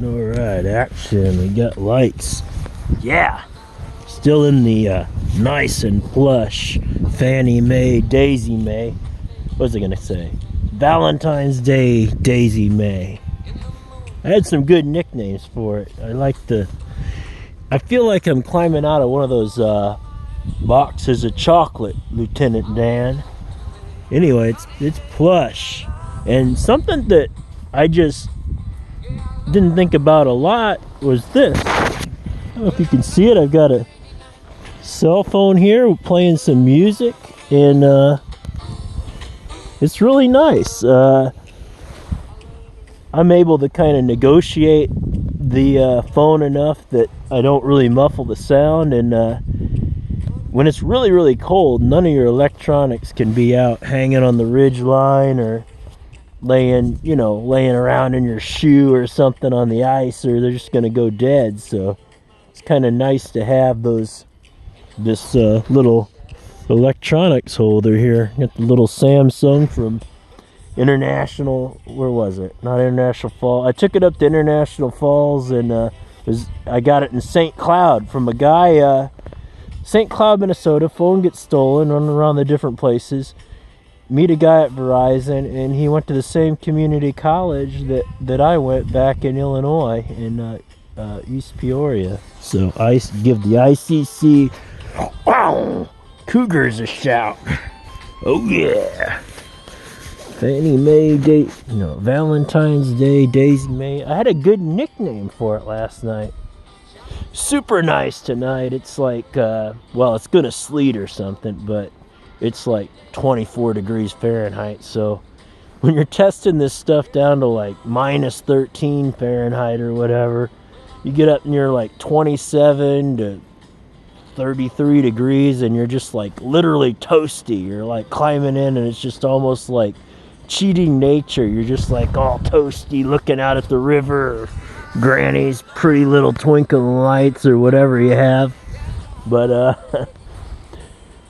Alright, action. We got lights. Yeah. Still in the nice and plush Fannie Mae Daisy Mae. What was I going to say? Valentine's Day Daisy Mae. I had some good nicknames for it. I feel like I'm climbing out of one of those boxes of chocolate, Lieutenant Dan. Anyway, it's plush. And something that I just didn't think about a lot was this. I don't know if you can see it. I've got a cell phone here playing some music, and it's really nice. I'm able to kind of negotiate the phone enough that I don't really muffle the sound, and when it's really, really cold, none of your electronics can be out hanging on the ridge line or laying around in your shoe or something on the ice, or they're just going to go dead. So it's kind of nice to have this little electronics holder here. Got the little Samsung from International, where was it? Not International Falls. I took it up to International Falls, and I got it in St. Cloud from a guy, St. Cloud, Minnesota. Phone gets stolen, running around the different places. Meet a guy at Verizon, and he went to the same community college that I went back in Illinois, in East Peoria. So I give the ICC Cougars a shout. Oh yeah. Fannie Mae Valentine's Day Daisy Mae. I had a good nickname for it last night. Super nice tonight. It's like, it's gonna sleet or something, but it's like 24 degrees Fahrenheit. So when you're testing this stuff down to like minus 13 Fahrenheit or whatever, you get up near like 27 to 33 degrees, and you're just like literally toasty. You're like climbing in, and it's just almost like cheating nature. You're just like all toasty, looking out at the river, or Granny's pretty little twinkling lights, or whatever you have. But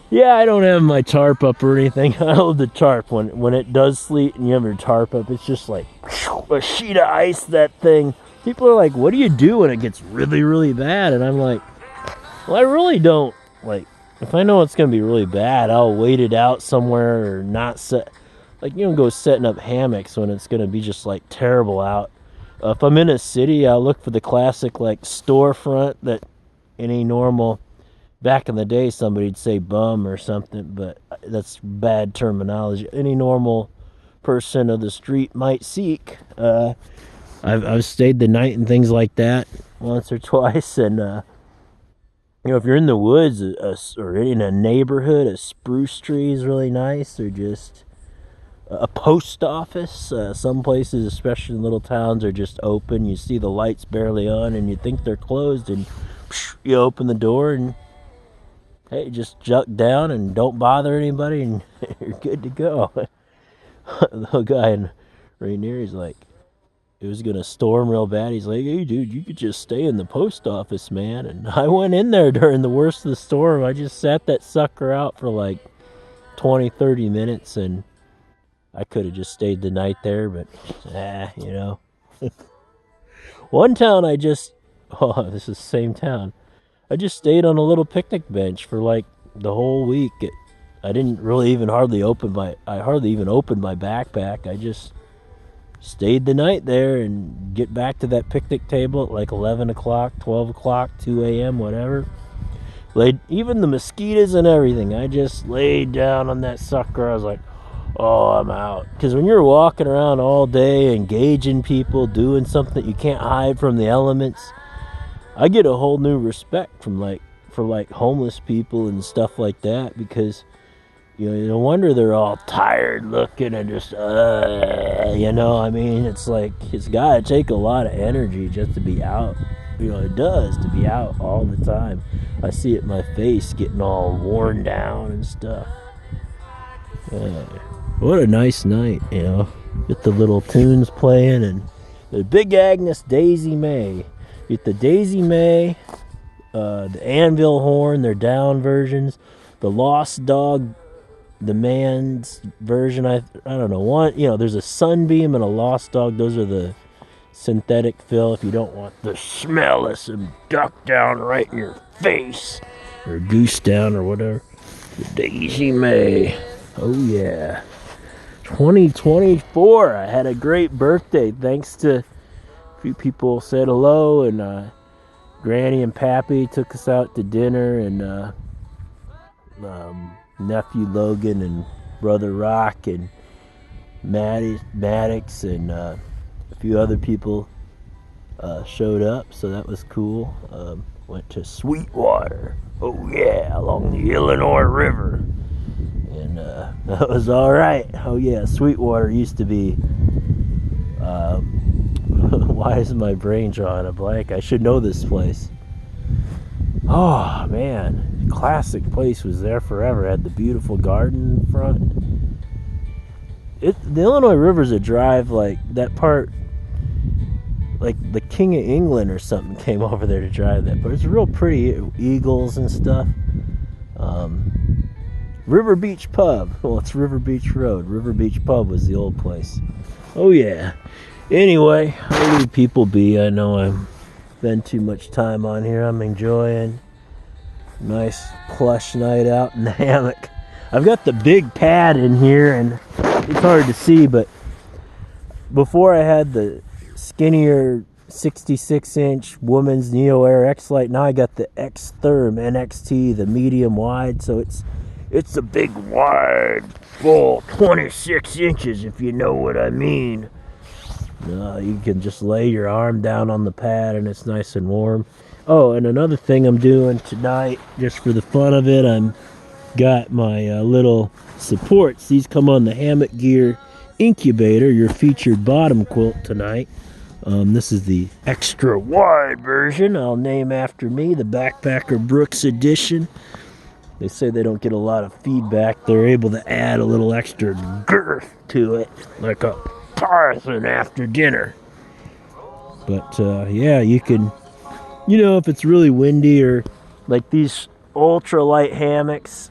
yeah, I don't have my tarp up or anything. I love the tarp. When it does sleet and you have your tarp up, it's just like a sheet of ice, that thing. People are like, what do you do when it gets really, really bad? And I'm like, well, I really don't. Like, if I know it's going to be really bad, I'll wait it out somewhere, or not set. Like, go setting up hammocks when it's going to be just like terrible out. If I'm in a city, I'll look for the classic like storefront that any normal, back in the day somebody'd say bum or something, but that's bad terminology. Any normal person of the street might seek. I've stayed the night and things like that once or twice, and if you're in the woods or in a neighborhood, a spruce tree is really nice, or just a post office. Some places, especially in little towns, are just open. You see the lights barely on, and you think they're closed, and you open the door, and hey, just duck down and don't bother anybody, and you're good to go. The guy in Rainier, he's like, it was gonna storm real bad. He's like, hey dude, you could just stay in the post office, man. And I went in there during the worst of the storm. I just sat that sucker out for like 20-30 minutes, and I could have just stayed the night there, but one town this is the same town. I just stayed on a little picnic bench for like the whole week. I didn't really even hardly open my backpack. I just stayed the night there and get back to that picnic table at like 11 o'clock, 12 o'clock, 2 a.m., whatever. Even the mosquitoes and everything, I just laid down on that sucker. I was like, oh, I'm out. Because when you're walking around all day, engaging people, doing something you can't hide from the elements, I get a whole new respect for homeless people and stuff like that, because no wonder they're all tired looking and just I mean, it's like, it's gotta take a lot of energy just to be out. It does, to be out all the time. I see it in my face getting all worn down and stuff. What a nice night, get the little tunes playing, and the Big Agnes Daisy Mae. Get the Daisy Mae, the Anvil horn, their down versions, the Lost Dog, the man's version. I don't know, one, there's a Sunbeam and a Lost Dog. Those are the synthetic fill if you don't want the smell of some duck down right in your face, or goose down or whatever. The Daisy Mae. Oh yeah. 2024. I had a great birthday. Thanks to a few people said hello, and Granny and Pappy took us out to dinner, and nephew Logan and brother Rock and Maddox and a few other people showed up, so that was cool. Went to Sweetwater. Oh yeah, along the Illinois River. And that was alright. Oh yeah, Sweetwater used to be why is my brain drawing a blank? I should know this place. Oh man, classic place, was there forever. Had the beautiful garden in front. The Illinois River's a drive, like that part, like the King of England or something came over there to drive that, but it's real pretty, eagles and stuff. River Beach Pub. Well, it's River Beach Road. River Beach Pub was the old place. Oh yeah. Anyway, I'll leave people be. I know I've spent too much time on here. I'm enjoying a nice plush night out in the hammock. I've got the big pad in here, and it's hard to see, but before I had the skinnier 66-inch woman's Neo Air X-Lite, now I got the X-Therm NXT, the medium wide, so it's a big wide, full 26 inches, if you know what I mean. You can just lay your arm down on the pad and it's nice and warm. Oh, and another thing I'm doing tonight, just for the fun of it, I'm got my little supports. These come on the Hammock Gear Incubator, your featured bottom quilt tonight. This is the extra wide version. I'll name after me, the Backpacker Brooks edition. They say they don't get a lot of feedback. They're able to add a little extra girth to it, like a parson after dinner. But yeah, you can, if it's really windy, or like these ultralight hammocks,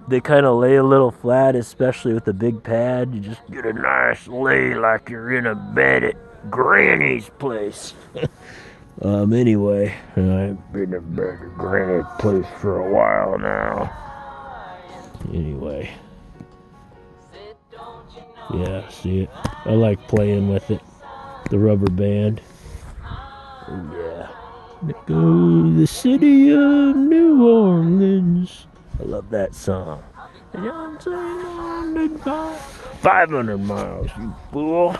they kind of lay a little flat, especially with the big pad. You just get a nice lay like you're in a bed at Granny's place. Anyway, I've been in bed at Granny's place for a while now. Anyway. Yeah, see it? I like playing with it. The rubber band. Oh yeah. Let go the city of New Orleans. I love that song. 500 miles, you fool.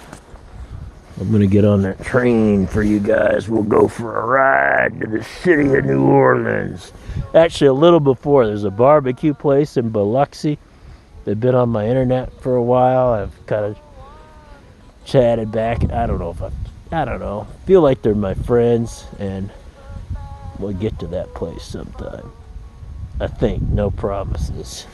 I'm gonna get on that train for you guys. We'll go for a ride to the city of New Orleans. Actually, a little before, there's a barbecue place in Biloxi. They've been on my internet for a while. I've kind of chatted back. I don't know. Feel like they're my friends, and we'll get to that place sometime. I think. No promises.